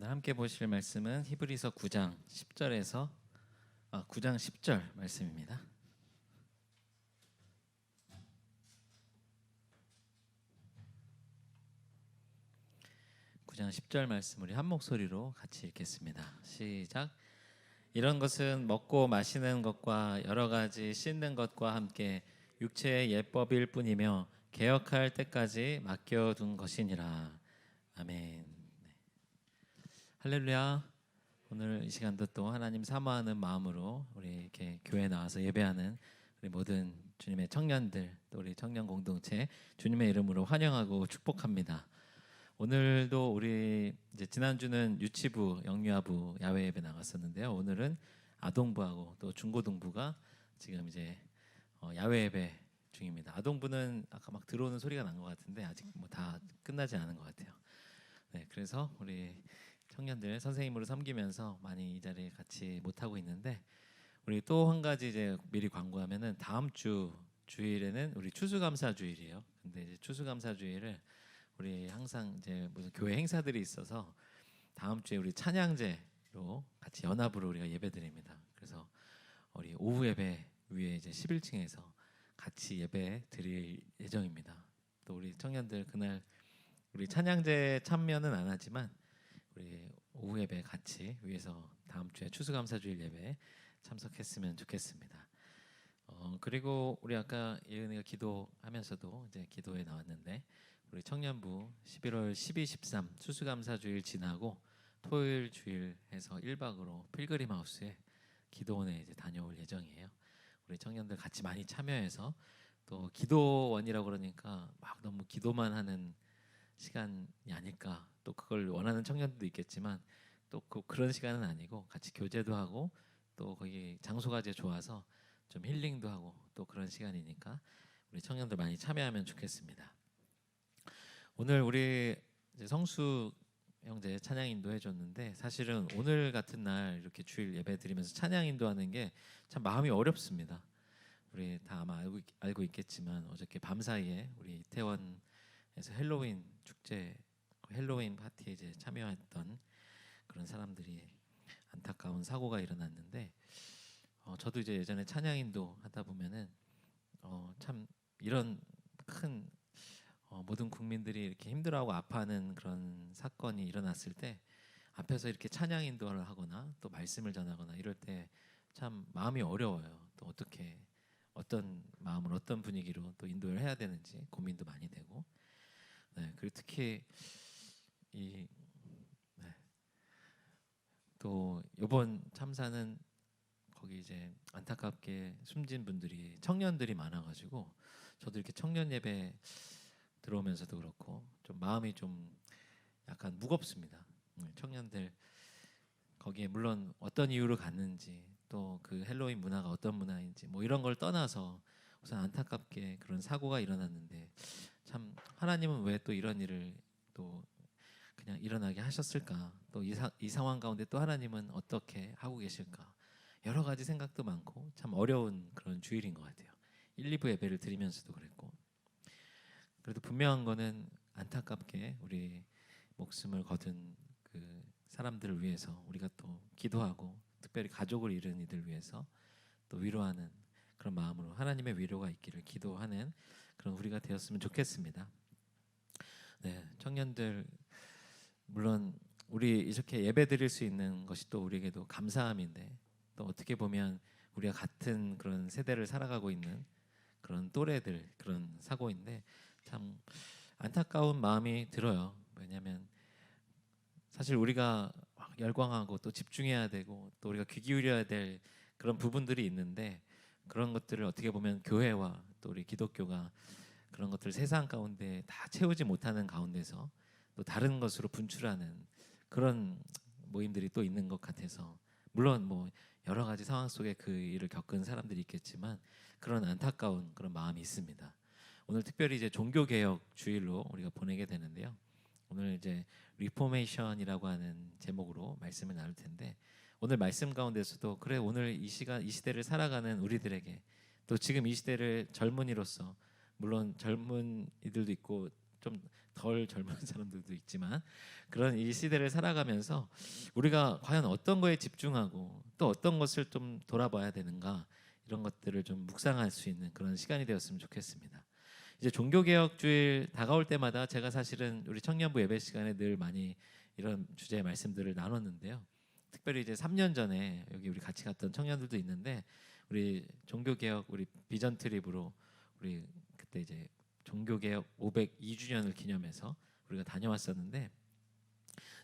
오늘 함께 보실 말씀은 히브리서 9장 10절에서 9장 10절 말씀입니다. 9장 10절 말씀 우리 한 목소리로 같이 읽겠습니다. 시작. 이런 것은 먹고 마시는 것과 여러 가지 씻는 것과 함께 육체의 예법일 뿐이며 개역할 때까지 맡겨둔 것이니라. 아멘. 할렐루야. 오늘 이 시간도 또 하나님 사모하는 마음으로 우리 이렇게 교회에 나와서 예배하는 우리 모든 주님의 청년들, 또 우리 청년 공동체 주님의 이름으로 환영하고 축복합니다. 오늘도 우리 이제 지난주는 유치부, 영유아부 야외 예배 나갔었는데요. 오늘은 아동부하고 또 중고등부가 지금 이제 야외 예배 중입니다. 아동부는 아까 막 들어오는 소리가 난 것 같은데 아직 뭐 다 끝나지 않은 것 같아요. 네, 그래서 우리 청년들 선생님으로 섬기면서 많이 이 자리에 같이 못 하고 있는데, 우리 또 한 가지 이제 미리 광고하면은 다음 주 주일에는 우리 추수감사 주일이에요. 근데 이제 추수감사 주일을 우리 항상 이제 무슨 교회 행사들이 있어서 다음 주에 우리 찬양제로 같이 연합으로 우리가 예배드립니다. 그래서 우리 오후 예배 위에 이제 11층에서 같이 예배 드릴 예정입니다. 또 우리 청년들 그날 우리 찬양제 참여는 안 하지만 우리 오후 예배 같이 위에서 다음 주에 추수감사주일 예배 참석했으면 좋겠습니다. 그리고 우리 아까 예은이가 기도하면서도 이제 기도에 나왔는데, 우리 청년부 11월 12, 13 추수감사주일 지나고 토요일 주일 해서 1박으로 필그림 하우스에 기도원에 이제 다녀올 예정이에요. 우리 청년들 같이 많이 참여해서, 또 기도원이라고 그러니까 막 너무 기도만 하는 시간이 아닐까, 또 그걸 원하는 청년들도 있겠지만 또 그런 시간은 아니고 같이 교제도 하고 또 거기 장소가 이제 좋아서 좀 힐링도 하고 또 그런 시간이니까 우리 청년들 많이 참여하면 좋겠습니다. 오늘 우리 이제 성수 형제 찬양 인도해 줬는데, 사실은 오늘 같은 날 이렇게 주일 예배 드리면서 찬양 인도하는 게 참 마음이 어렵습니다. 우리 다 아마 알고 있겠지만 어저께 밤 사이에 우리 이태원에서 헬로윈 축제, 헬로윈 파티에 이제 참여했던 그런 사람들이 안타까운 사고가 일어났는데, 저도 이제 예전에 찬양 인도 하다 보면은 참 이런 큰 모든 국민들이 이렇게 힘들어하고 아파하는 그런 사건이 일어났을 때 앞에서 이렇게 찬양 인도를 하거나 또 말씀을 전하거나 이럴 때 참 마음이 어려워요. 또 어떻게, 어떤 마음을 어떤 분위기로 또 인도를 해야 되는지 고민도 많이 되고, 네, 그리고 특히 이 네, 또 이번 참사는 거기 이제 안타깝게 숨진 분들이 청년들이 많아가지고 저도 이렇게 청년 예배 들어오면서도 그렇고 좀 마음이 좀 약간 무겁습니다. 청년들 거기에 물론 어떤 이유로 갔는지 또 그 헬로윈 문화가 어떤 문화인지 뭐 이런 걸 떠나서 우선 안타깝게 그런 사고가 일어났는데, 참 하나님은 왜 또 이런 일을 또 그냥 일어나게 하셨을까? 또 이 상황 가운데 또 하나님은 어떻게 하고 계실까? 여러 가지 생각도 많고 참 어려운 그런 주일인 것 같아요. 1, 2부 예배를 드리면서도 그랬고, 그래도 분명한 거는 안타깝게 우리 목숨을 거둔 그 사람들을 위해서 우리가 또 기도하고, 특별히 가족을 잃은 이들 위해서 또 위로하는 그런 마음으로 하나님의 위로가 있기를 기도하는 그런 우리가 되었으면 좋겠습니다. 네, 청년들 물론 우리 이렇게 예배 드릴 수 있는 것이 또 우리에게도 감사함인데, 또 어떻게 보면 우리가 같은 그런 세대를 살아가고 있는 그런 또래들 그런 사고인데 참 안타까운 마음이 들어요. 왜냐하면 사실 우리가 막 열광하고 또 집중해야 되고 또 우리가 귀 기울여야 될 그런 부분들이 있는데, 그런 것들을 어떻게 보면 교회와 또 우리 기독교가 그런 것들을 세상 가운데 다 채우지 못하는 가운데서 또 다른 것으로 분출하는 그런 모임들이 또 있는 것 같아서, 물론 뭐 여러 가지 상황 속에 그 일을 겪은 사람들이 있겠지만 그런 안타까운 그런 마음이 있습니다. 오늘 특별히 이제 종교개혁 주일로 우리가 보내게 되는데요. 오늘 이제 리포메이션이라고 하는 제목으로 말씀을 나눌 텐데, 오늘 말씀 가운데서도 그래, 오늘 이 시간 이 시대를 살아가는 우리들에게 또 지금 이 시대를 젊은이로서, 물론 젊은이들도 있고 좀 덜 젊은 사람들도 있지만 그런 이 시대를 살아가면서 우리가 과연 어떤 거에 집중하고 또 어떤 것을 좀 돌아봐야 되는가 이런 것들을 좀 묵상할 수 있는 그런 시간이 되었으면 좋겠습니다. 이제 종교개혁주일 다가올 때마다 제가 사실은 우리 청년부 예배 시간에 늘 많이 이런 주제의 말씀들을 나눴는데요. 특별히 이제 3년 전에 여기 우리 같이 갔던 청년들도 있는데 우리 종교개혁 우리 비전 트립으로 우리 그때 이제 종교개혁 502주년을 기념해서 우리가 다녀왔었는데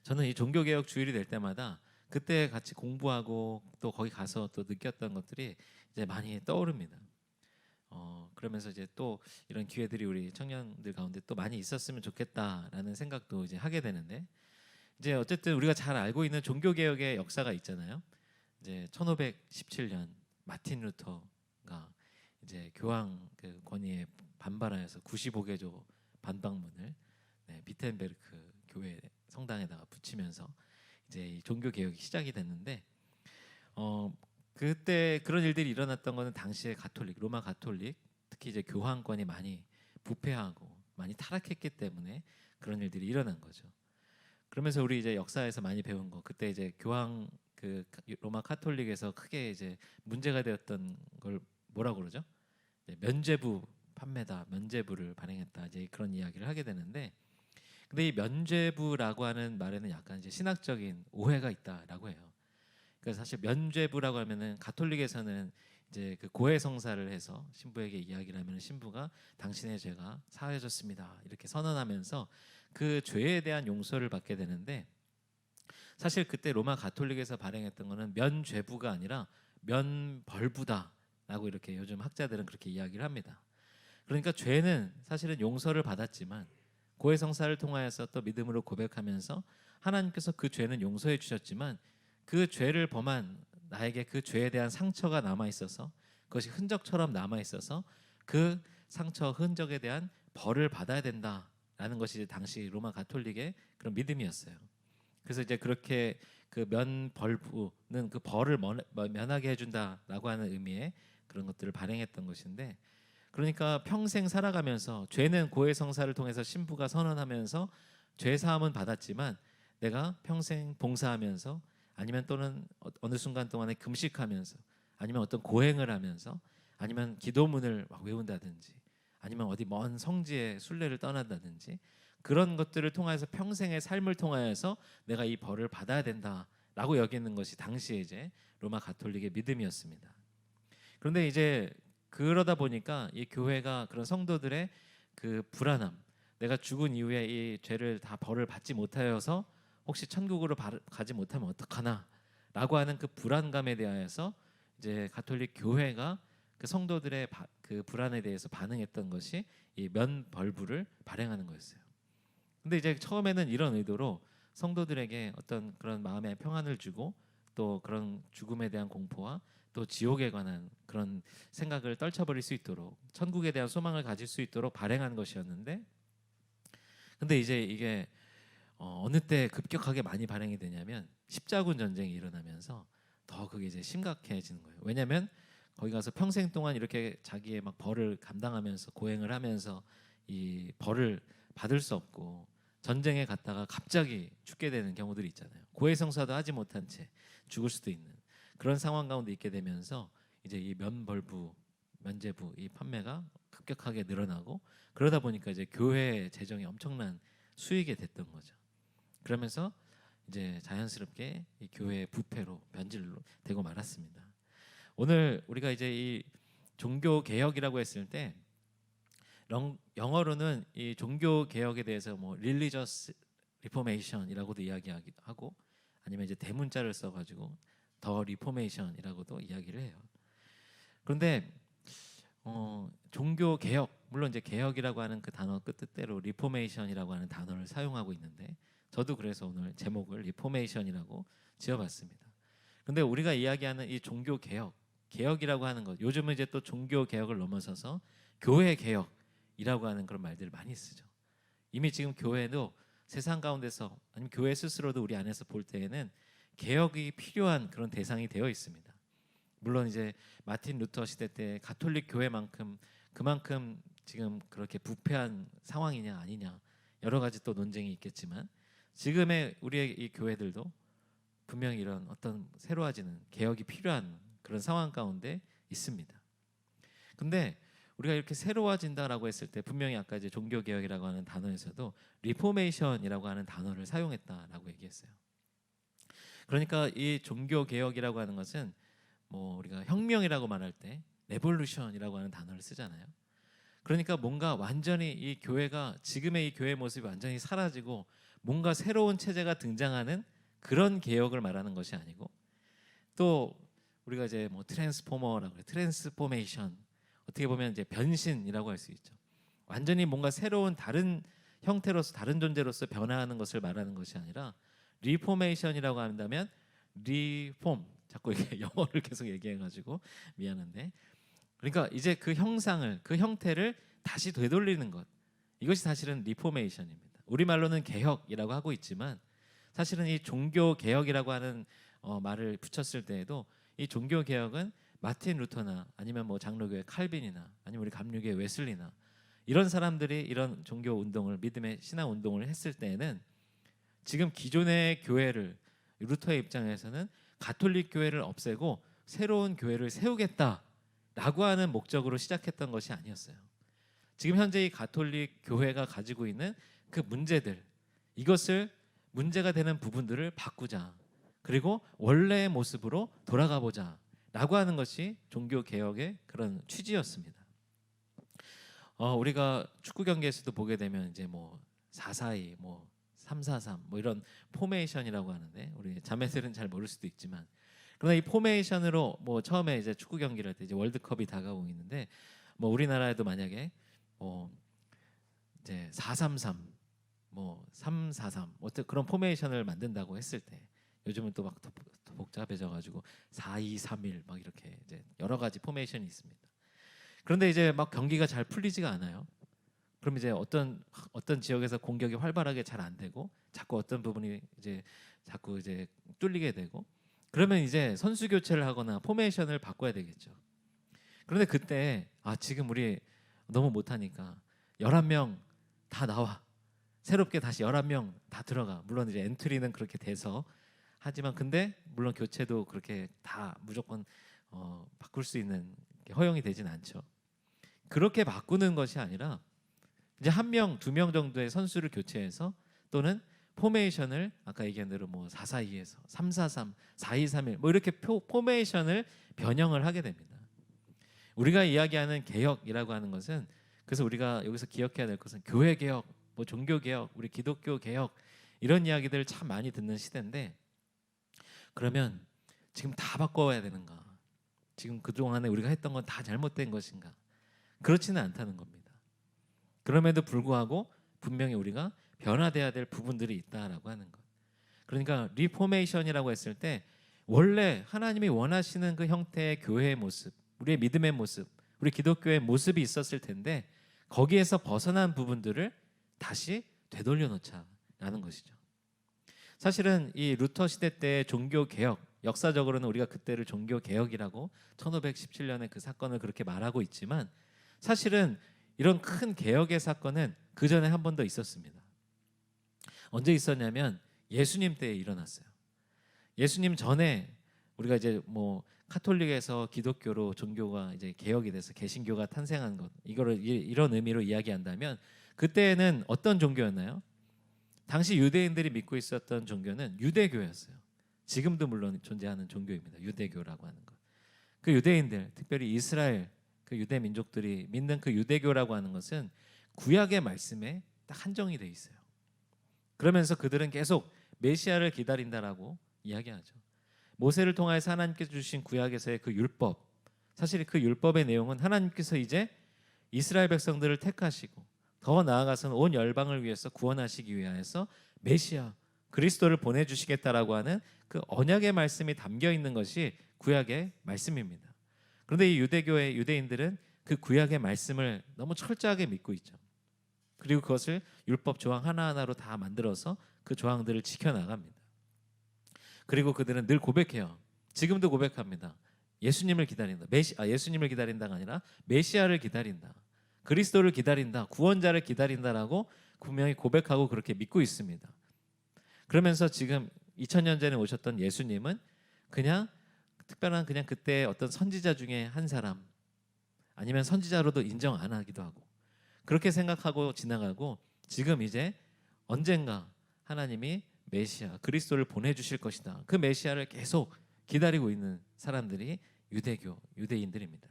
저는 이 종교개혁 주일이 될 때마다 그때 같이 공부하고 또 거기 가서 또 느꼈던 것들이 이제 많이 떠오릅니다. 그러면서 이제 또 이런 기회들이 우리 청년들 가운데 또 많이 있었으면 좋겠다라는 생각도 이제 하게 되는데 이제 어쨌든 우리가 잘 알고 있는 종교개혁의 역사가 있잖아요. 이제 1517년 마틴 루터가 이제 교황 그 권위에 반발하여서 95개조 반박문을 비텐베르크 교회 성당에다가 붙이면서 이제 이 종교 개혁이 시작이 됐는데 그때 그런 일들이 일어났던 거는 당시에 가톨릭 로마 가톨릭 특히 이제 교황권이 많이 부패하고 많이 타락했기 때문에 그런 일들이 일어난 거죠. 그러면서 우리 이제 역사에서 많이 배운 거 그때 이제 교황 그 로마 카톨릭에서 크게 이제 문제가 되었던 걸 뭐라고 그러죠? 면죄부 판매다, 면죄부를 발행했다 이제 그런 이야기를 하게 되는데 근데 이 면죄부라고 하는 말에는 약간 이제 신학적인 오해가 있다라고 해요. 그래서 사실 면죄부라고 하면은 가톨릭에서는 이제 그 고해성사를 해서 신부에게 이야기를 하면 신부가 당신의 죄가 사해졌습니다 이렇게 선언하면서 그 죄에 대한 용서를 받게 되는데 사실 그때 로마 가톨릭에서 발행했던 거는 면죄부가 아니라 면벌부다라고 이렇게 요즘 학자들은 그렇게 이야기를 합니다. 그러니까 죄는 사실은 용서를 받았지만 고해성사를 통하여서 또 믿음으로 고백하면서 하나님께서 그 죄는 용서해 주셨지만 그 죄를 범한 나에게 그 죄에 대한 상처가 남아 있어서 그것이 흔적처럼 남아 있어서 그 상처 흔적에 대한 벌을 받아야 된다라는 것이 당시 로마 가톨릭의 그런 믿음이었어요. 그래서 이제 그렇게 그 면벌부는 그 벌을 면하게 해준다라고 하는 의미의 그런 것들을 발행했던 것인데 그러니까 평생 살아가면서 죄는 고해성사를 통해서 신부가 선언하면서 죄 사함은 받았지만 내가 평생 봉사하면서 아니면 또는 어느 순간 동안에 금식하면서 아니면 어떤 고행을 하면서 아니면 기도문을 막 외운다든지 아니면 어디 먼 성지에 순례를 떠난다든지 그런 것들을 통해서 평생의 삶을 통하여서 내가 이 벌을 받아야 된다라고 여기는 것이 당시에 이제 로마 가톨릭의 믿음이었습니다. 그런데 이제 그러다 보니까 이 교회가 그런 성도들의 그 불안함, 내가 죽은 이후에 이 죄를 다 벌을 받지 못하여서 혹시 천국으로 가지 못하면 어떡하나라고 하는 그 불안감에 대하여서 이제 가톨릭 교회가 그 성도들의 그 불안에 대해서 반응했던 것이 이 면벌부를 발행하는 거였어요. 근데 이제 처음에는 이런 의도로 성도들에게 어떤 그런 마음의 평안을 주고 또 그런 죽음에 대한 공포와 또 지옥에 관한 그런 생각을 떨쳐버릴 수 있도록 천국에 대한 소망을 가질 수 있도록 발행한 것이었는데 근데 이제 이게 어느 때 급격하게 많이 발행이 되냐면 십자군 전쟁이 일어나면서 더 그게 이제 심각해지는 거예요. 왜냐하면 거기 가서 평생 동안 이렇게 자기의 막 벌을 감당하면서 고행을 하면서 이 벌을 받을 수 없고 전쟁에 갔다가 갑자기 죽게 되는 경우들이 있잖아요. 고해성사도 하지 못한 채 죽을 수도 있는 그런 상황 가운데 있게 되면서 이제 이 면벌부, 면죄부 이 판매가 급격하게 늘어나고 그러다 보니까 이제 교회 재정이 엄청난 수익이 됐던 거죠. 그러면서 이제 자연스럽게 이 교회의 부패로 변질로 되고 말았습니다. 오늘 우리가 이제 이 종교 개혁이라고 했을 때 영어로는 이 종교 개혁에 대해서 뭐 religious reformation이라고도 이야기하고 아니면 이제 대문자를 써가지고 더 리포메이션이라고도 이야기를 해요. 그런데 종교 개혁 물론 이제 개혁이라고 하는 그 단어 뜻대로 리포메이션이라고 하는 단어를 사용하고 있는데 저도 그래서 오늘 제목을 리포메이션이라고 지어봤습니다. 그런데 우리가 이야기하는 이 종교 개혁, 개혁이라고 하는 것 요즘은 이제 또 종교 개혁을 넘어서서 교회 개혁이라고 하는 그런 말들을 많이 쓰죠. 이미 지금 교회도 세상 가운데서 아니면 교회 스스로도 우리 안에서 볼 때에는 개혁이 필요한 그런 대상이 되어 있습니다. 물론 이제 마틴 루터 시대 때 가톨릭 교회만큼 그만큼 지금 그렇게 부패한 상황이냐 아니냐 여러 가지 또 논쟁이 있겠지만 지금의 우리의 이 교회들도 분명히 이런 어떤 새로워지는 개혁이 필요한 그런 상황 가운데 있습니다. 근데 우리가 이렇게 새로워진다라고 했을 때 분명히 아까 이제 종교 개혁이라고 하는 단어에서도 리포메이션이라고 하는 단어를 사용했다라고 얘기했어요. 그러니까 이 종교 개혁이라고 하는 것은 뭐 우리가 혁명이라고 말할 때 레볼루션이라고 하는 단어를 쓰잖아요. 그러니까 뭔가 완전히 이 교회가 지금의 이 교회 모습이 완전히 사라지고 뭔가 새로운 체제가 등장하는 그런 개혁을 말하는 것이 아니고, 또 우리가 이제 뭐 트랜스포머라고 그래, 트랜스포메이션, 어떻게 보면 이제 변신이라고 할 수 있죠. 완전히 뭔가 새로운 다른 형태로서 다른 존재로서 변화하는 것을 말하는 것이 아니라 리포메이션이라고 한다면 리폼, 자꾸 이게 영어를 계속 얘기해가지고 미안한데, 그러니까 이제 그 형상을 그 형태를 다시 되돌리는 것, 이것이 사실은 리포메이션입니다. 우리말로는 개혁이라고 하고 있지만 사실은 이 종교 개혁이라고 하는 말을 붙였을 때에도 이 종교 개혁은 마틴 루터나 아니면 뭐 장로교의 칼빈이나 아니면 우리 감리교의 웨슬리나 이런 사람들이 이런 종교 운동을, 믿음의 신앙 운동을 했을 때에는 지금 기존의 교회를, 루터의 입장에서는 가톨릭 교회를 없애고 새로운 교회를 세우겠다라고 하는 목적으로 시작했던 것이 아니었어요. 지금 현재 이 가톨릭 교회가 가지고 있는 그 문제들, 이것을 문제가 되는 부분들을 바꾸자, 그리고 원래의 모습으로 돌아가 보자 라고 하는 것이 종교 개혁의 그런 취지였습니다. 우리가 축구 경기에서도 보게 되면 이제 뭐 442, 뭐 343, 뭐 이런 포메이션이라고 하는데 우리 자매들은 잘 모를 수도 있지만, 그러나 이 포메이션으로 뭐 처음에 이제 축구 경기를 할 때 이제 월드컵이 다가오고 있는데, 뭐 우리나라에도 만약에 이제 433, 뭐 343, 어떤 그런 포메이션을 만든다고 했을 때, 요즘은 또 막 더 복잡해져 가지고 4231 막 이렇게 이제 여러 가지 포메이션이 있습니다. 그런데 이제 막 경기가 잘 풀리지가 않아요. 그럼 이제 어떤 지역에서 공격이 활발하게 잘 안 되고 자꾸 어떤 부분이 이제 자꾸 이제 뚫리게 되고, 그러면 이제 선수 교체를 하거나 포메이션을 바꿔야 되겠죠. 그런데 그때 지금 우리 너무 못하니까 11명 다 나와, 새롭게 다시 11명 다 들어가. 물론 이제 엔트리는 그렇게 돼서 하지만, 근데 물론 교체도 그렇게 다 무조건 바꿀 수 있는 허용이 되진 않죠. 그렇게 바꾸는 것이 아니라 이제 1명, 2명 정도의 선수를 교체해서, 또는 포메이션을 아까 얘기한 대로 뭐 442에서 343, 4231 뭐 이렇게 포메이션을 변형을 하게 됩니다. 우리가 이야기하는 개혁이라고 하는 것은, 그래서 우리가 여기서 기억해야 될 것은 교회 개혁, 뭐 종교 개혁, 우리 기독교 개혁, 이런 이야기들을 참 많이 듣는 시대인데, 그러면 지금 다 바꿔야 되는가? 지금 그동안에 우리가 했던 건 다 잘못된 것인가? 그렇지는 않다는 겁니다. 그럼에도 불구하고 분명히 우리가 변화돼야 될 부분들이 있다라고 하는 것. 그러니까 리포메이션이라고 했을 때 원래 하나님이 원하시는 그 형태의 교회의 모습, 우리의 믿음의 모습, 우리 기독교의 모습이 있었을 텐데 거기에서 벗어난 부분들을 다시 되돌려 놓자라는 것이죠. 사실은 이 루터 시대 때의 종교 개혁, 역사적으로는 우리가 그때를 종교 개혁이라고 1517년에 그 사건을 그렇게 말하고 있지만, 사실은 이런 큰 개혁의 사건은 그 전에 한 번 더 있었습니다. 언제 있었냐면 예수님 때에 일어났어요. 예수님 전에 우리가 이제 뭐 카톨릭에서 기독교로 종교가 이제 개혁이 돼서 개신교가 탄생한 것, 이거를 이런 의미로 이야기한다면 그때는 어떤 종교였나요? 당시 유대인들이 믿고 있었던 종교는 유대교였어요. 지금도 물론 존재하는 종교입니다. 유대교라고 하는 것. 그 유대인들, 특별히 이스라엘 그 유대 민족들이 믿는 그 유대교라고 하는 것은 구약의 말씀에 딱 한정이 돼 있어요. 그러면서 그들은 계속 메시아를 기다린다라고 이야기하죠. 모세를 통해서 하나님께서 주신 구약에서의 그 율법, 사실 그 율법의 내용은 하나님께서 이제 이스라엘 백성들을 택하시고 더 나아가서는 온 열방을 위해서 구원하시기 위하여서 메시아 그리스도를 보내주시겠다라고 하는 그 언약의 말씀이 담겨 있는 것이 구약의 말씀입니다. 그런데 이 유대교의 유대인들은 그 구약의 말씀을 너무 철저하게 믿고 있죠. 그리고 그것을 율법 조항 하나하나로 다 만들어서 그 조항들을 지켜나갑니다. 그리고 그들은 늘 고백해요. 지금도 고백합니다. 예수님을 기다린다. 예수님을 기다린다가 아니라 메시아를 기다린다. 그리스도를 기다린다. 구원자를 기다린다라고 분명히 고백하고 그렇게 믿고 있습니다. 그러면서 지금 2000년 전에 오셨던 예수님은 그냥 특별한 그냥 그때 어떤 선지자 중에 한 사람, 아니면 선지자로도 인정 안 하기도 하고 그렇게 생각하고 지나가고, 지금 이제 언젠가 하나님이 메시아 그리스도를 보내주실 것이다, 그 메시아를 계속 기다리고 있는 사람들이 유대인들입니다.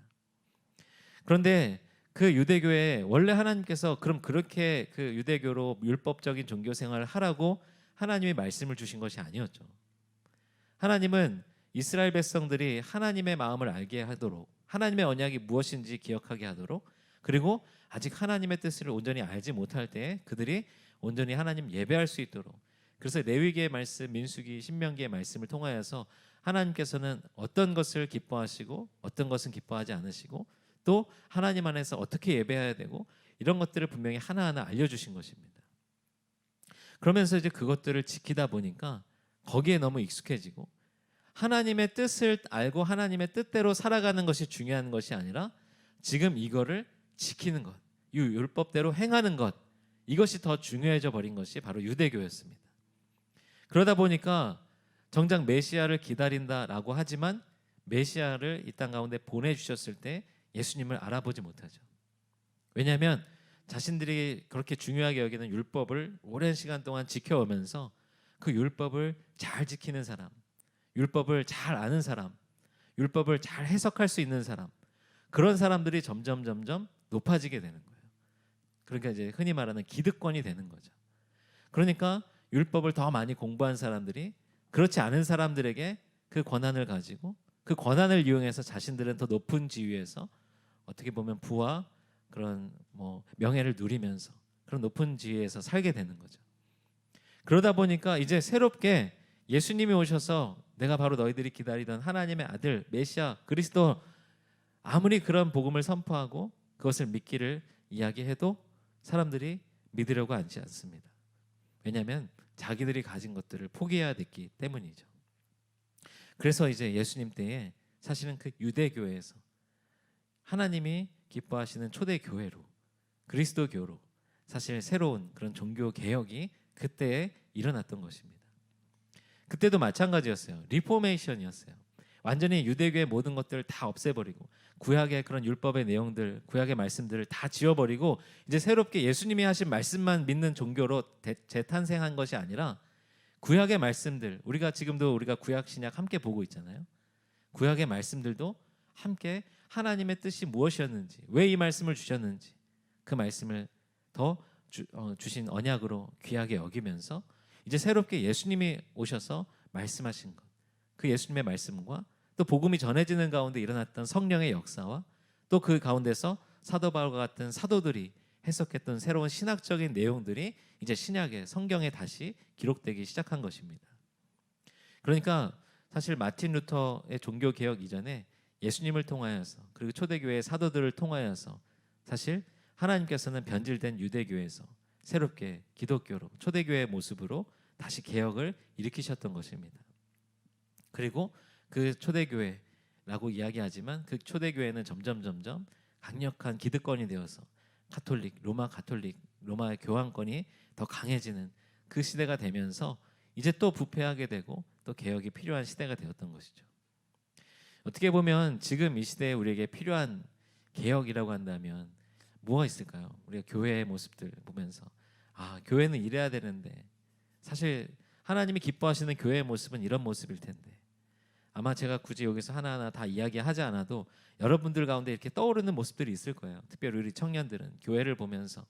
그런데 그 유대교에 원래 하나님께서 그럼 그렇게 그 유대교로 율법적인 종교 생활을 하라고 하나님이 말씀을 주신 것이 아니었죠. 하나님은 이스라엘 백성들이 하나님의 마음을 알게 하도록, 하나님의 언약이 무엇인지 기억하게 하도록, 그리고 아직 하나님의 뜻을 온전히 알지 못할 때 그들이 온전히 하나님 예배할 수 있도록, 그래서 레위기의 말씀, 민수기, 신명기의 말씀을 통하여서 하나님께서는 어떤 것을 기뻐하시고 어떤 것은 기뻐하지 않으시고, 또 하나님 안에서 어떻게 예배해야 되고, 이런 것들을 분명히 하나하나 알려주신 것입니다. 그러면서 이제 그것들을 지키다 보니까 거기에 너무 익숙해지고, 하나님의 뜻을 알고 하나님의 뜻대로 살아가는 것이 중요한 것이 아니라 지금 이거를 지키는 것, 이 율법대로 행하는 것, 이것이 더 중요해져 버린 것이 바로 유대교였습니다. 그러다 보니까 정작 메시아를 기다린다라고 하지만 메시아를 이 땅 가운데 보내주셨을 때 예수님을 알아보지 못하죠. 왜냐하면 자신들이 그렇게 중요하게 여기는 율법을 오랜 시간 동안 지켜오면서 그 율법을 잘 지키는 사람, 율법을 잘 아는 사람, 율법을 잘 해석할 수 있는 사람, 그런 사람들이 점점 높아지게 되는 거예요. 그러니까 이제 흔히 말하는 기득권이 되는 거죠. 그러니까 율법을 더 많이 공부한 사람들이 그렇지 않은 사람들에게 그 권한을 가지고, 그 권한을 이용해서 자신들은 더 높은 지위에서 어떻게 보면 부와 그런 명예를 누리면서 그런 높은 지위에서 살게 되는 거죠. 그러다 보니까 이제 새롭게 예수님이 오셔서 내가 바로 너희들이 기다리던 하나님의 아들 메시아 그리스도, 아무리 그런 복음을 선포하고 그것을 믿기를 이야기해도 사람들이 믿으려고 하지 않습니다. 왜냐하면 자기들이 가진 것들을 포기해야 됐기 때문이죠. 그래서 이제 예수님 때에 사실은 그 유대교회에서 하나님이 기뻐하시는 초대교회로, 그리스도교로 사실 새로운 그런 종교 개혁이 그때에 일어났던 것입니다. 그때도 마찬가지였어요. 리포메이션이었어요. 완전히 유대교의 모든 것들을 다 없애버리고 구약의 그런 율법의 내용들, 구약의 말씀들을 다 지워버리고 이제 새롭게 예수님이 하신 말씀만 믿는 종교로 재탄생한 것이 아니라, 구약의 말씀들, 우리가 구약 신약 함께 보고 있잖아요. 구약의 말씀들도 함께 하나님의 뜻이 무엇이었는지, 왜 이 말씀을 주셨는지, 그 말씀을 더 주신 언약으로 귀하게 여기면서 이제 새롭게 예수님이 오셔서 말씀하신 것, 그 예수님의 말씀과 또 복음이 전해지는 가운데 일어났던 성령의 역사와 또 그 가운데서 사도 바울과 같은 사도들이 해석했던 새로운 신학적인 내용들이 이제 신약의 성경에 다시 기록되기 시작한 것입니다. 그러니까 사실 마틴 루터의 종교 개혁 이전에 예수님을 통하여서, 그리고 초대교회의 사도들을 통하여서 사실 하나님께서는 변질된 유대교에서 새롭게 기독교로, 초대교회의 모습으로 다시 개혁을 일으키셨던 것입니다. 그리고 그 초대교회라고 이야기하지만 그 초대교회는 점점 강력한 기득권이 되어서 로마의 교황권이 더 강해지는 그 시대가 되면서 이제 또 부패하게 되고 또 개혁이 필요한 시대가 되었던 것이죠. 어떻게 보면 지금 이 시대에 우리에게 필요한 개혁이라고 한다면 뭐가 있을까요? 우리가 교회의 모습들 보면서 교회는 이래야 되는데, 사실 하나님이 기뻐하시는 교회의 모습은 이런 모습일 텐데, 아마 제가 굳이 여기서 하나하나 다 이야기하지 않아도 여러분들 가운데 이렇게 떠오르는 모습들이 있을 거예요. 특별히 우리 청년들은 교회를 보면서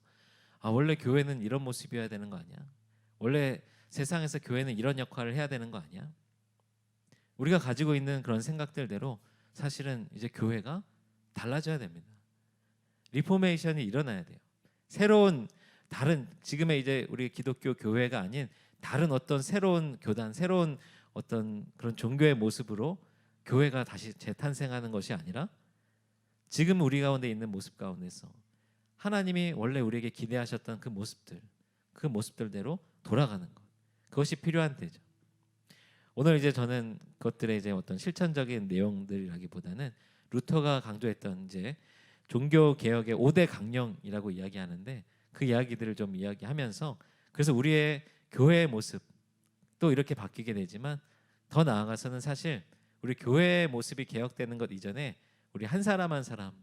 원래 교회는 이런 모습이어야 되는 거 아니야? 원래 세상에서 교회는 이런 역할을 해야 되는 거 아니야? 우리가 가지고 있는 그런 생각들대로 사실은 이제 교회가 달라져야 됩니다. 리포메이션이 일어나야 돼요. 새로운 다른 지금의 이제 우리 기독교 교회가 아닌 다른 어떤 새로운 교단, 새로운 어떤 그런 종교의 모습으로 교회가 다시 재탄생하는 것이 아니라 지금 우리 가운데 있는 모습 가운데서 하나님이 원래 우리에게 기대하셨던 그 모습들대로 돌아가는 것, 그것이 필요한 때죠. 오늘 이제 저는 그것들의 이제 어떤 실천적인 내용들이라기보다는 루터가 강조했던 이제 종교 개혁의 5대 강령이라고 이야기하는데, 그 이야기들을 좀 이야기하면서 그래서 우리의 교회의 모습 또 이렇게 바뀌게 되지만 더 나아가서는 사실 우리 교회의 모습이 개혁되는 것 이전에 우리 한 사람 한 사람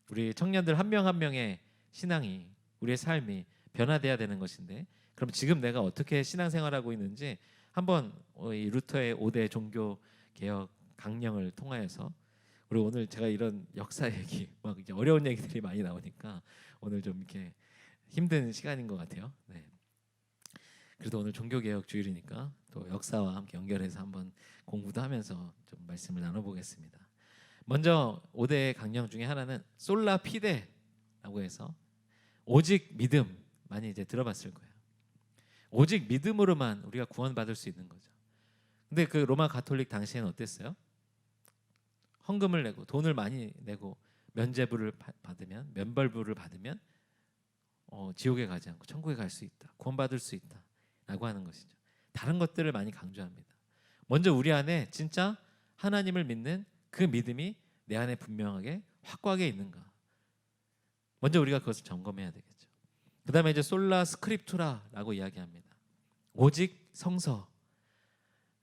우리 청년들 한 명 한 명의 신앙이 우리의 삶이 변화돼야 되는 것인데 그럼 지금 내가 어떻게 신앙생활하고 있는지 한번 이 루터의 5대 종교 개혁 강령을 통하여서 우리 오늘 제가 이런 역사 얘기 막 이렇게 어려운 얘기들이 많이 나오니까 오늘 좀 이렇게 힘든 시간인 것 같아요. 네. 그래도 오늘 종교개혁 주일이니까 또 역사와 함께 연결해서 한번 공부도 하면서 좀 말씀을 나눠보겠습니다. 먼저 5대 강령 중에 하나는 솔라 피데라고 해서 오직 믿음 많이 이제 들어봤을 거예요. 오직 믿음으로만 우리가 구원받을 수 있는 거죠. 근데 그 로마 가톨릭 당시에는 어땠어요? 헌금을 내고 돈을 많이 내고 면죄부를 받으면 면벌부를 받으면 지옥에 가지 않고 천국에 갈 수 있다. 구원받을 수 있다라고 하는 것이죠. 다른 것들을 많이 강조합니다. 먼저 우리 안에 진짜 하나님을 믿는 그 믿음이 내 안에 분명하게 확고하게 있는가. 먼저 우리가 그것을 점검해야 되겠죠. 그 다음에 이제 솔라 스크립투라라고 이야기합니다. 오직 성서.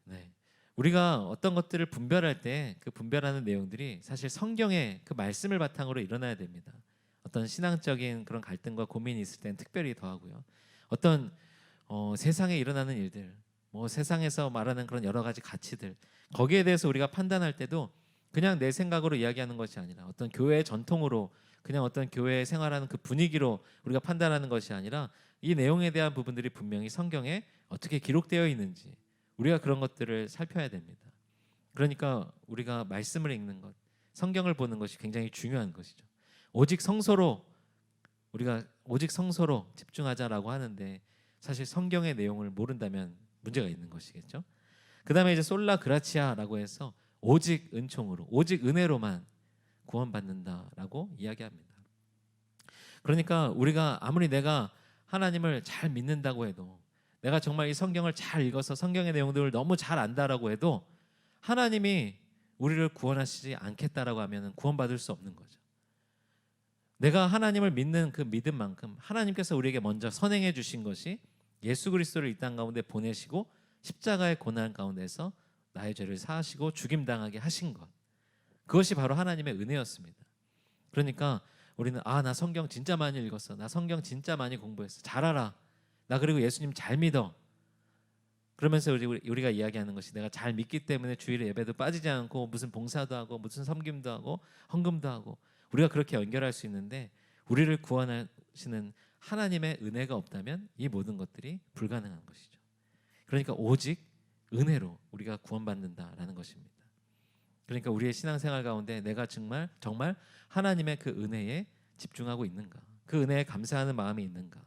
네. 우리가 어떤 것들을 분별할 때 그 분별하는 내용들이 사실 성경의 그 말씀을 바탕으로 일어나야 됩니다. 어떤 신앙적인 그런 갈등과 고민이 있을 때는 특별히 더하고요. 어떤 세상에 일어나는 일들, 뭐 세상에서 말하는 그런 여러 가지 가치들 거기에 대해서 우리가 판단할 때도 그냥 내 생각으로 이야기하는 것이 아니라 어떤 교회의 전통으로 그냥 어떤 교회 생활하는 그 분위기로 우리가 판단하는 것이 아니라 이 내용에 대한 부분들이 분명히 성경에 어떻게 기록되어 있는지 우리가 그런 것들을 살펴야 됩니다. 그러니까 우리가 말씀을 읽는 것, 성경을 보는 것이 굉장히 중요한 것이죠. 오직 성서로 우리가 오직 성서로 집중하자라고 하는데 사실 성경의 내용을 모른다면 문제가 있는 것이겠죠. 그 다음에 이제 솔라 그라치아라고 해서 오직 은총으로 오직 은혜로만 구원받는다라고 이야기합니다. 그러니까 우리가 아무리 내가 하나님을 잘 믿는다고 해도 내가 정말 이 성경을 잘 읽어서 성경의 내용들을 너무 잘 안다라고 해도 하나님이 우리를 구원하시지 않겠다라고 하면 구원받을 수 없는 거죠. 내가 하나님을 믿는 그 믿음만큼 하나님께서 우리에게 먼저 선행해 주신 것이 예수 그리스도를 이 땅 가운데 보내시고 십자가의 고난 가운데서 나의 죄를 사하시고 죽임당하게 하신 것, 그것이 바로 하나님의 은혜였습니다. 그러니까 우리는 나 성경 진짜 많이 읽었어, 나 성경 진짜 많이 공부했어, 잘 알아, 나 그리고 예수님 잘 믿어, 그러면서 우리가 이야기하는 것이 내가 잘 믿기 때문에 주일 예배도 빠지지 않고 무슨 봉사도 하고 무슨 섬김도 하고 헌금도 하고 우리가 그렇게 연결할 수 있는데 우리를 구원하시는 하나님의 은혜가 없다면 이 모든 것들이 불가능한 것이죠. 그러니까 오직 은혜로 우리가 구원받는다라는 것입니다. 그러니까 우리의 신앙생활 가운데 내가 정말 하나님의 그 은혜에 집중하고 있는가, 그 은혜에 감사하는 마음이 있는가,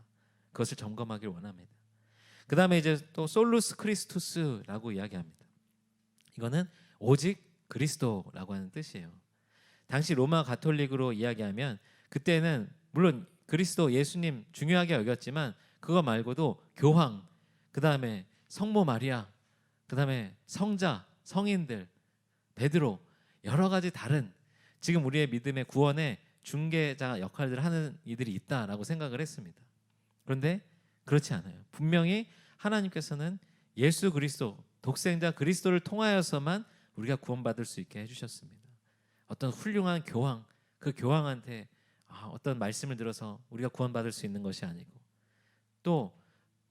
그것을 점검하길 원합니다. 그 다음에 이제 또 솔루스 크리스투스라고 이야기합니다. 이거는 오직 그리스도라고 하는 뜻이에요. 당시 로마 가톨릭으로 이야기하면 그때는 물론 그리스도 예수님 중요하게 여겼지만 그거 말고도 교황, 그 다음에 성모 마리아, 그 다음에 성자, 성인들, 베드로, 여러 가지 다른 지금 우리의 믿음의 구원의 중개자 역할들을 하는 이들이 있다라고 생각을 했습니다. 그런데 그렇지 않아요. 분명히 하나님께서는 예수 그리스도, 독생자 그리스도를 통하여서만 우리가 구원받을 수 있게 해주셨습니다. 어떤 훌륭한 교황, 그 교황한테 어떤 말씀을 들어서 우리가 구원받을 수 있는 것이 아니고, 또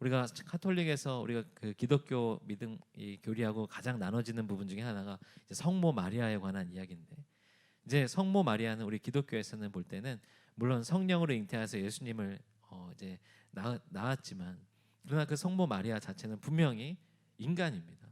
우리가 카톨릭에서 우리가 그 기독교 믿음 이 교리하고 가장 나눠지는 부분 중에 하나가 이제 성모 마리아에 관한 이야기인데, 이제 성모 마리아는 우리 기독교에서는 볼 때는 물론 성령으로 잉태해서 예수님을 이제 낳았지만, 그러나 그 성모 마리아 자체는 분명히 인간입니다.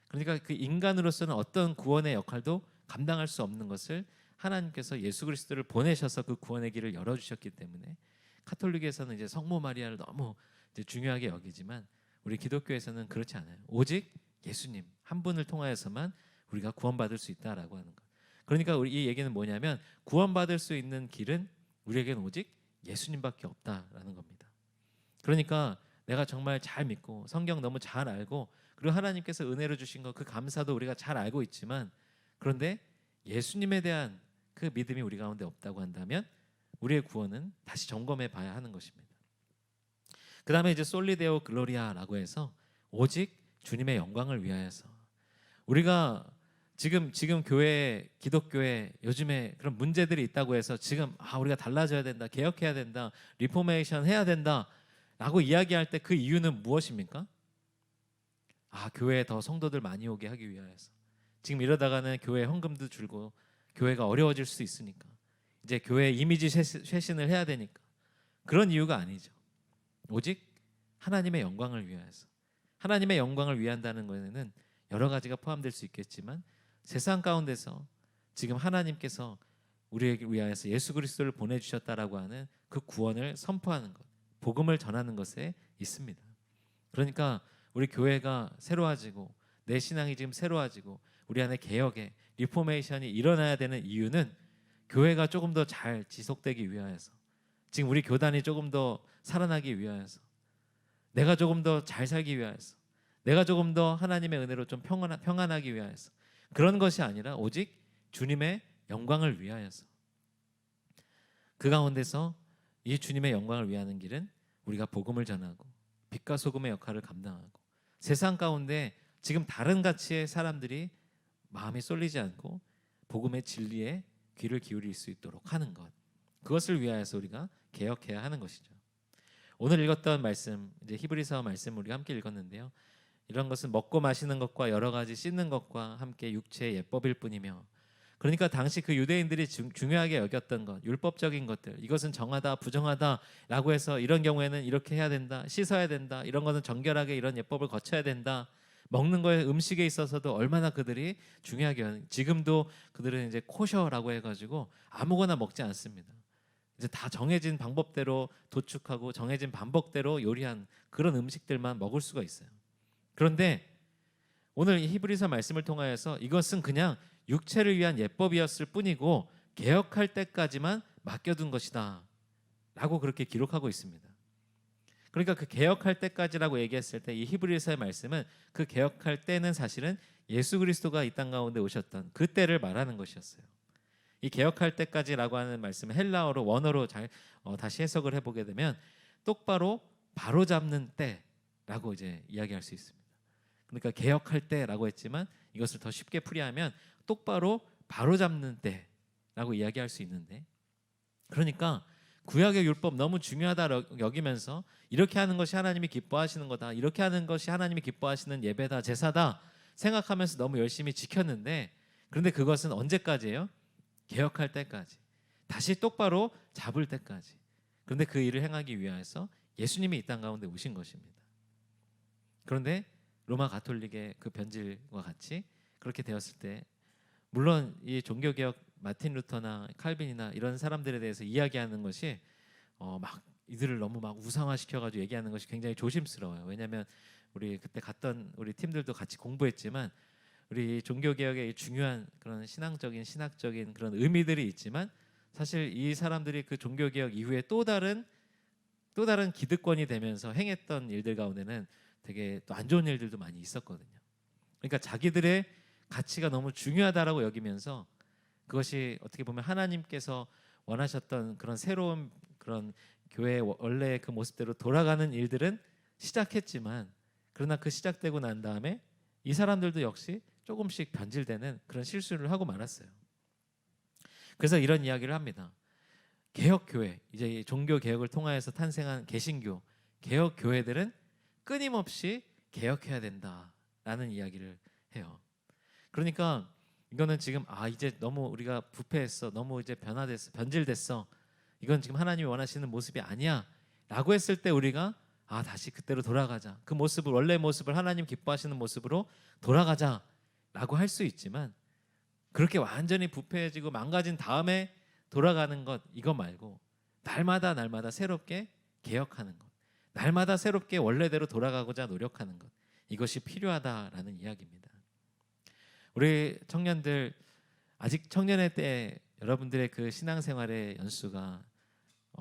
그러니까 그 인간으로서는 어떤 구원의 역할도 감당할 수 없는 것을 하나님께서 예수 그리스도를 보내셔서 그 구원의 길을 열어주셨기 때문에 카톨릭에서는 이제 성모 마리아를 너무 이제 중요하게 여기지만 우리 기독교에서는 그렇지 않아요. 오직 예수님 한 분을 통하여서만 우리가 구원받을 수 있다라고 하는 것. 그러니까 우리 이 얘기는 뭐냐면 구원받을 수 있는 길은 우리에게는 오직 예수님밖에 없다라는 겁니다. 그러니까 내가 정말 잘 믿고 성경 너무 잘 알고 그리고 하나님께서 은혜로 주신 것 그 감사도 우리가 잘 알고 있지만, 그런데 예수님에 대한 그 믿음이 우리 가운데 없다고 한다면 우리의 구원은 다시 점검해 봐야 하는 것입니다. 그 다음에 이제 솔리데오 글로리아라고 해서 오직 주님의 영광을 위하여서. 우리가 지금 교회, 기독교에 요즘에 그런 문제들이 있다고 해서 지금 우리가 달라져야 된다, 개혁해야 된다, 리포메이션 해야 된다라고 이야기할 때 그 이유는 무엇입니까? 교회에 더 성도들 많이 오게 하기 위하여서. 지금 이러다가는 교회 헌금도 줄고 교회가 어려워질 수 있으니까, 이제 교회 이미지 쇄신을 해야 되니까. 그런 이유가 아니죠. 오직 하나님의 영광을 위하여서. 하나님의 영광을 위한다는 것에는 여러 가지가 포함될 수 있겠지만, 세상 가운데서 지금 하나님께서 우리에게 위하여서 예수 그리스도를 보내주셨다라고 하는 그 구원을 선포하는 것, 복음을 전하는 것에 있습니다. 그러니까 우리 교회가 새로워지고 내 신앙이 지금 새로워지고 우리 안에 개혁의 리포메이션이 일어나야 되는 이유는 교회가 조금 더 잘 지속되기 위하여서, 지금 우리 교단이 조금 더 살아나기 위하여서, 내가 조금 더 잘 살기 위하여서, 내가 조금 더 하나님의 은혜로 좀 평안하기 위하여서, 그런 것이 아니라 오직 주님의 영광을 위하여서. 그 가운데서 이 주님의 영광을 위하는 길은 우리가 복음을 전하고 빛과 소금의 역할을 감당하고, 세상 가운데 지금 다른 가치의 사람들이 마음이 쏠리지 않고 복음의 진리에 귀를 기울일 수 있도록 하는 것, 그것을 위하여서 우리가 개혁해야 하는 것이죠. 오늘 읽었던 말씀, 이제 히브리서 말씀 우리가 함께 읽었는데요, 이런 것은 먹고 마시는 것과 여러 가지 씻는 것과 함께 육체의 예법일 뿐이며, 그러니까 당시 그 유대인들이 중요하게 여겼던 것, 율법적인 것들, 이것은 정하다 부정하다라고 해서 이런 경우에는 이렇게 해야 된다, 씻어야 된다, 이런 것은 정결하게 이런 예법을 거쳐야 된다, 먹는 거에 음식에 있어서도 얼마나 그들이 중요하게, 지금도 그들은 이제 코셔라고 해가지고 아무거나 먹지 않습니다. 이제 다 정해진 방법대로 도축하고 정해진 방법대로 요리한 그런 음식들만 먹을 수가 있어요. 그런데 오늘 이 히브리서 말씀을 통하여서 이것은 그냥 육체를 위한 예법이었을 뿐이고 개혁할 때까지만 맡겨둔 것이다 라고 그렇게 기록하고 있습니다. 그러니까 그 개혁할 때까지라고 얘기했을 때 이 히브리서의 말씀은 그 개혁할 때는 사실은 예수 그리스도가 이 땅 가운데 오셨던 그 때를 말하는 것이었어요. 이 개혁할 때까지라고 하는 말씀은 헬라어로 원어로 다시 해석을 해보게 되면 똑바로 바로잡는 때라고 이제 이야기할 수 있습니다. 그러니까 개혁할 때라고 했지만 이것을 더 쉽게 풀이하면 똑바로 바로잡는 때라고 이야기할 수 있는데, 그러니까 구약의 율법 너무 중요하다 여기면서 이렇게 하는 것이 하나님이 기뻐하시는 거다, 이렇게 하는 것이 하나님이 기뻐하시는 예배다, 제사다 생각하면서 너무 열심히 지켰는데, 그런데 그것은 언제까지예요? 개혁할 때까지, 다시 똑바로 잡을 때까지. 그런데 그 일을 행하기 위해서 예수님이 이 땅 가운데 오신 것입니다. 그런데 로마 가톨릭의 그 변질과 같이 그렇게 되었을 때, 물론 이 종교개혁 마틴 루터나 칼빈이나 이런 사람들에 대해서 이야기하는 것이 막 이들을 너무 막 우상화시켜가지고 얘기하는 것이 굉장히 조심스러워요. 왜냐하면 우리 그때 갔던 우리 팀들도 같이 공부했지만, 우리 종교개혁의 중요한 그런 신학적인 그런 의미들이 있지만, 사실 이 사람들이 그 종교개혁 이후에 또 다른 기득권이 되면서 행했던 일들 가운데는 되게 또 안 좋은 일들도 많이 있었거든요. 그러니까 자기들의 가치가 너무 중요하다라고 여기면서 그것이 어떻게 보면 하나님께서 원하셨던 그런 새로운 그런 교회의 원래의 그 모습대로 돌아가는 일들은 시작했지만, 그러나 그 시작되고 난 다음에 이 사람들도 역시 조금씩 변질되는 그런 실수를 하고 말았어요. 그래서 이런 이야기를 합니다. 개혁교회, 이제 종교 개혁을 통하여서 탄생한 개신교, 개혁 교회들은 끊임없이 개혁해야 된다라는 이야기를 해요. 그러니까 이거는 지금 이제 너무 우리가 부패했어, 너무 이제 변화됐어, 변질됐어, 이건 지금 하나님이 원하시는 모습이 아니야 라고 했을 때 우리가 다시 그때로 돌아가자, 그 모습을, 원래의 모습을, 하나님 기뻐하시는 모습으로 돌아가자 라고 할 수 있지만, 그렇게 완전히 부패해지고 망가진 다음에 돌아가는 것, 이거 말고 날마다 새롭게 개혁하는 것, 날마다 새롭게 원래대로 돌아가고자 노력하는 것, 이것이 필요하다라는 이야기입니다. 우리 청년들, 아직 청년의 때 여러분들의 그 신앙생활의 연수가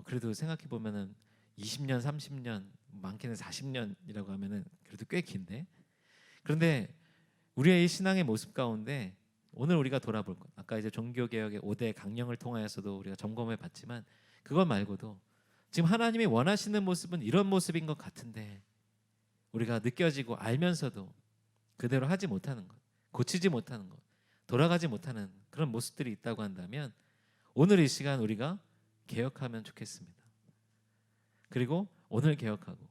그래도 생각해 보면은 20년, 30년, 많게는 40년이라고 하면은 그래도 꽤 긴데, 그런데 우리의 이 신앙의 모습 가운데 오늘 우리가 돌아볼 것, 아까 이제 종교개혁의 5대 강령을 통하여서도 우리가 점검해 봤지만, 그것 말고도 지금 하나님이 원하시는 모습은 이런 모습인 것 같은데 우리가 느껴지고 알면서도 그대로 하지 못하는 것, 고치지 못하는 것, 돌아가지 못하는 그런 모습들이 있다고 한다면 오늘 이 시간 우리가 개혁하면 좋겠습니다. 그리고 오늘 개혁하고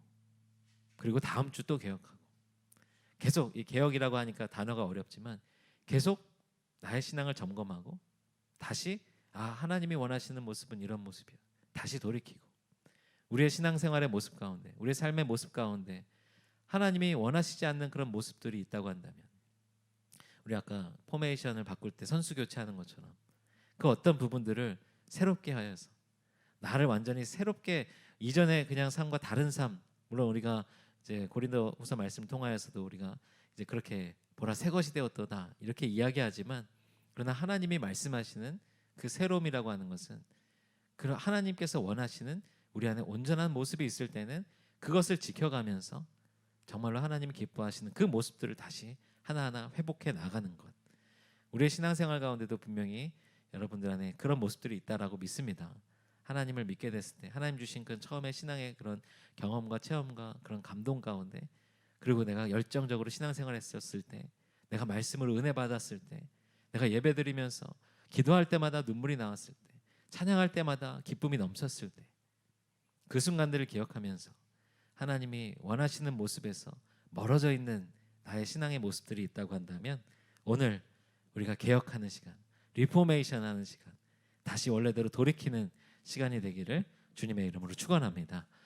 그리고 다음 주 또 개혁하고 계속 이 개혁이라고 하니까 단어가 어렵지만 계속 나의 신앙을 점검하고 다시 하나님이 원하시는 모습은 이런 모습이야. 다시 돌이키고 우리의 신앙생활의 모습 가운데 우리의 삶의 모습 가운데 하나님이 원하시지 않는 그런 모습들이 있다고 한다면 우리 아까 포메이션을 바꿀 때 선수 교체하는 것처럼 그 어떤 부분들을 새롭게 하여서 나를 완전히 새롭게 이전에 그냥 삶과 다른 삶 물론 우리가 이제 고린도후서 말씀 통하여서도 우리가 이제 그렇게 보라 새 것이 되었도다 이렇게 이야기하지만 그러나 하나님이 말씀하시는 그 새로움이라고 하는 것은 그 하나님께서 원하시는 우리 안에 온전한 모습이 있을 때는 그것을 지켜가면서 정말로 하나님이 기뻐하시는 그 모습들을 다시 하나하나 회복해 나가는 것. 우리의 신앙생활 가운데도 분명히 여러분들 안에 그런 모습들이 있다라고 믿습니다. 하나님을 믿게 됐을 때 하나님 주신 그 처음에 신앙의 그런 경험과 체험과 그런 감동 가운데 그리고 내가 열정적으로 신앙생활 했었을 때 내가 말씀을 은혜 받았을 때 내가 예배드리면서 기도할 때마다 눈물이 나왔을 때 찬양할 때마다 기쁨이 넘쳤을 때 그 순간들을 기억하면서 하나님이 원하시는 모습에서 멀어져 있는 나의 신앙의 모습들이 있다고 한다면 오늘 우리가 개혁하는 시간, 리포메이션 하는 시간, 다시 원래대로 돌이키는 시간이 되기를 주님의 이름으로 축원합니다.